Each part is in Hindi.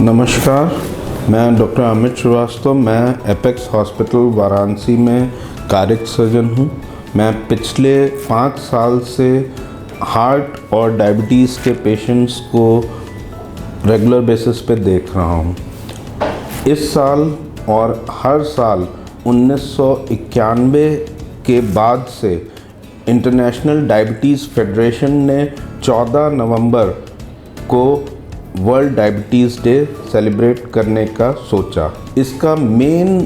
नमस्कार, मैं डॉक्टर अमित श्रीवास्तव। मैं एपेक्स हॉस्पिटल वाराणसी में कार्यरत सर्जन हूँ। मैं पिछले 5 साल से हार्ट और डायबिटीज़ के पेशेंट्स को रेगुलर बेसिस पे देख रहा हूँ। इस साल और हर साल 1991 के बाद से इंटरनेशनल डायबिटीज़ फेडरेशन ने 14 नवंबर को वर्ल्ड डायबिटीज़ डे सेलिब्रेट करने का सोचा। इसका मेन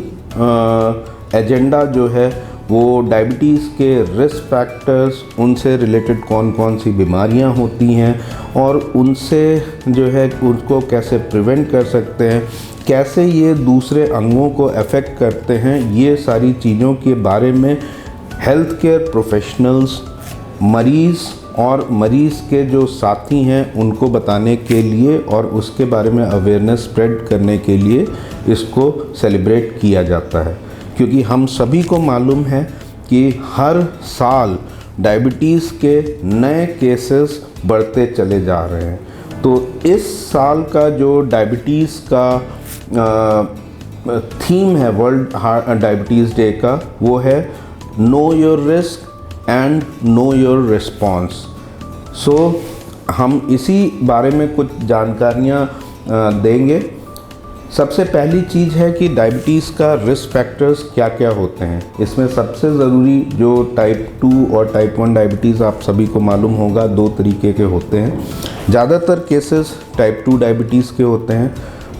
एजेंडा जो है वो डायबिटीज़ के रिस्क फैक्टर्स, उनसे रिलेटेड कौन कौन सी बीमारियां होती हैं और उनसे जो है उनको कैसे प्रिवेंट कर सकते हैं, कैसे ये दूसरे अंगों को अफेक्ट करते हैं, ये सारी चीज़ों के बारे में हेल्थ केयर प्रोफेशनल्स, मरीज़ और मरीज़ के जो साथी हैं उनको बताने के लिए और उसके बारे में अवेयरनेस स्प्रेड करने के लिए इसको सेलिब्रेट किया जाता है। क्योंकि हम सभी को मालूम है कि हर साल डायबिटीज़ के नए केसेस बढ़ते चले जा रहे हैं। तो इस साल का जो डायबिटीज़ का थीम है वर्ल्ड डायबिटीज़ डे का, वो है know your risk and know your response. So हम इसी बारे में कुछ जानकारियाँ देंगे। सबसे पहली चीज़ है कि डायबिटीज़ का रिस्क फैक्टर्स क्या क्या होते हैं। इसमें सबसे ज़रूरी जो टाइप 2 और टाइप 1 डायबिटीज़ आप सभी को मालूम होगा, 2 तरीके के होते हैं। ज़्यादातर केसेस टाइप 2 डायबिटीज़ के होते हैं।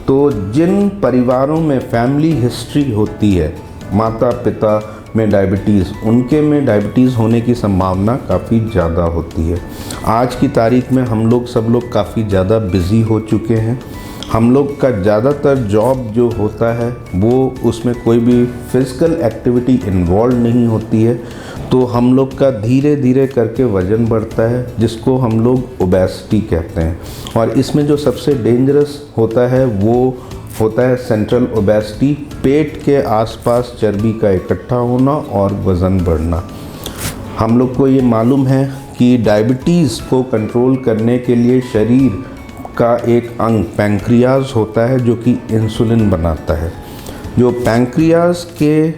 तो जिन परिवारों में फैमिली हिस्ट्री होती है, माता पिता में डायबिटीज़, उनके में डायबिटीज़ होने की संभावना काफ़ी ज़्यादा होती है। आज की तारीख में हम लोग सब लोग काफ़ी ज़्यादा बिज़ी हो चुके हैं। हम लोग का ज़्यादातर जॉब जो होता है वो उसमें कोई भी फिज़िकल एक्टिविटी इन्वॉल्व नहीं होती है। तो हम लोग का धीरे धीरे करके वज़न बढ़ता है, जिसको हम लोग ओबेसिटी कहते हैं। और इसमें जो सबसे डेंजरस होता है वो होता है सेंट्रल ओबेसिटी, पेट के आसपास चर्बी का इकट्ठा होना और वज़न बढ़ना। हम लोग को ये मालूम है कि डायबिटीज़ को कंट्रोल करने के लिए शरीर का एक अंग पैंक्रियाज होता है जो कि इंसुलिन बनाता है। जो पैंक्रियाज के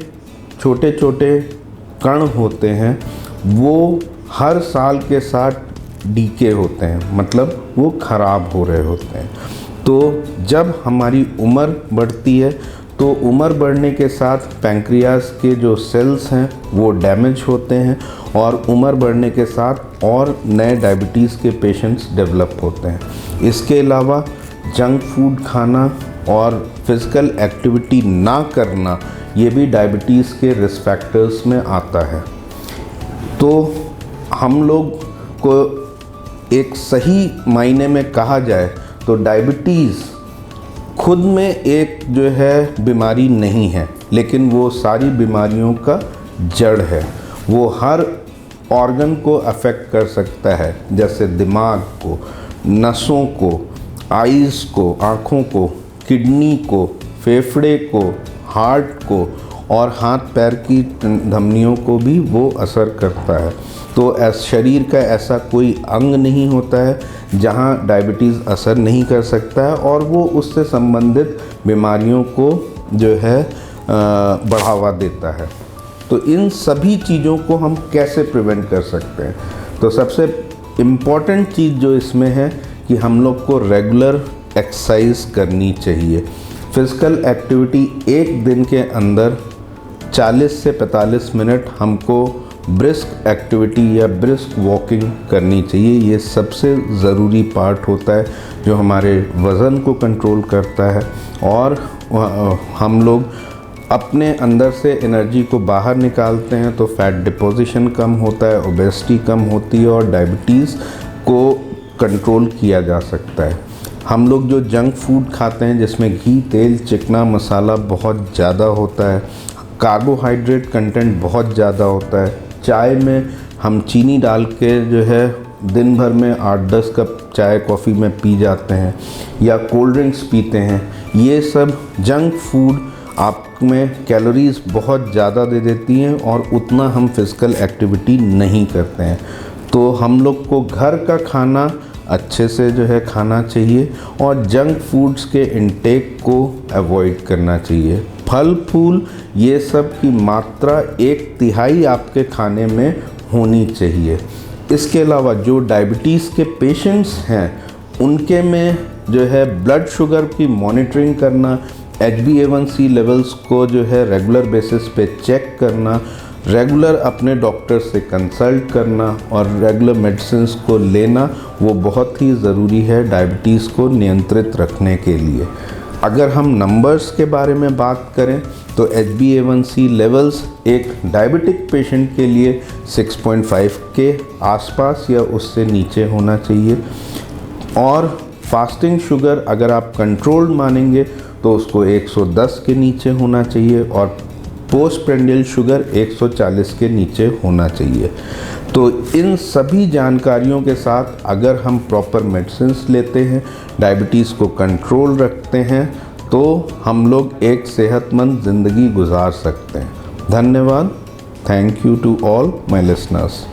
छोटे छोटे कण होते हैं वो हर साल के साथ डीके होते हैं, मतलब वो ख़राब हो रहे होते हैं। तो जब हमारी उम्र बढ़ती है तो उम्र बढ़ने के साथ पैंक्रियाज के जो सेल्स हैं वो डैमेज होते हैं और उम्र बढ़ने के साथ और नए डायबिटीज़ के पेशेंट्स डेवलप होते हैं। इसके अलावा जंक फूड खाना और फिज़िकल एक्टिविटी ना करना, ये भी डायबिटीज़ के रिस्क फैक्टर्स में आता है। तो हम लोग को एक सही मायने में कहा जाए तो डायबिटीज़ खुद में एक जो है बीमारी नहीं है, लेकिन वो सारी बीमारियों का जड़ है। वो हर ऑर्गन को अफेक्ट कर सकता है, जैसे दिमाग को, नसों को, आइज़ को, आँखों को, किडनी को, फेफड़े को, हार्ट को और हाथ पैर की धमनियों को भी वो असर करता है। तो शरीर का ऐसा कोई अंग नहीं होता है जहाँ डायबिटीज़ असर नहीं कर सकता है और वो उससे संबंधित बीमारियों को जो है बढ़ावा देता है। तो इन सभी चीज़ों को हम कैसे प्रिवेंट कर सकते हैं? तो सबसे इम्पॉर्टेंट चीज़ जो इसमें है कि हम लोग को रेगुलर एक्सरसाइज करनी चाहिए। फिज़िकल एक्टिविटी एक दिन के अंदर 40 से 45 मिनट हमको ब्रिस्क एक्टिविटी या ब्रिस्क वॉकिंग करनी चाहिए। ये सबसे ज़रूरी पार्ट होता है जो हमारे वज़न को कंट्रोल करता है और हम लोग अपने अंदर से एनर्जी को बाहर निकालते हैं। तो फैट डिपोजिशन कम होता है, ओबेसिटी कम होती है और डायबिटीज़ को कंट्रोल किया जा सकता है। हम लोग जो जंक फूड खाते हैं जिसमें घी, तेल, चिकना मसाला बहुत ज़्यादा होता है, कार्बोहाइड्रेट कंटेंट बहुत ज़्यादा होता है, चाय में हम चीनी डाल के जो है दिन भर में 8-10 कप चाय कॉफ़ी में पी जाते हैं या कोल्ड ड्रिंक्स पीते हैं। ये सब जंक फूड आप में कैलोरीज़ बहुत ज़्यादा दे देती हैं और उतना हम फिज़िकल एक्टिविटी नहीं करते हैं। तो हम लोग को घर का खाना अच्छे से जो है खाना चाहिए और जंक फूड्स के इंटेक को अवॉइड करना चाहिए। फल फूल ये सब की मात्रा 1/3 आपके खाने में होनी चाहिए। इसके अलावा जो डायबिटीज़ के पेशेंट्स हैं उनके में जो है ब्लड शुगर की मॉनिटरिंग करना, HbA1c लेवल्स को जो है रेगुलर बेसिस पे चेक करना, रेगुलर अपने डॉक्टर से कंसल्ट करना और रेगुलर मेडिसिन्स को लेना वो बहुत ही ज़रूरी है डायबिटीज़ को नियंत्रित रखने के लिए। अगर हम नंबर्स के बारे में बात करें तो HbA1c लेवल्स एक डायबिटिक पेशेंट के लिए 6.5 के आसपास या उससे नीचे होना चाहिए और फास्टिंग शुगर अगर आप कंट्रोल्ड मानेंगे तो उसको 110 के नीचे होना चाहिए और पोस्ट प्रेंडियल शुगर 140 के नीचे होना चाहिए। तो इन सभी जानकारियों के साथ अगर हम प्रॉपर मेडिसिन्स लेते हैं, डायबिटीज़ को कंट्रोल रखते हैं तो हम लोग एक सेहतमंद ज़िंदगी गुजार सकते हैं। धन्यवाद। Thank you to all my listeners.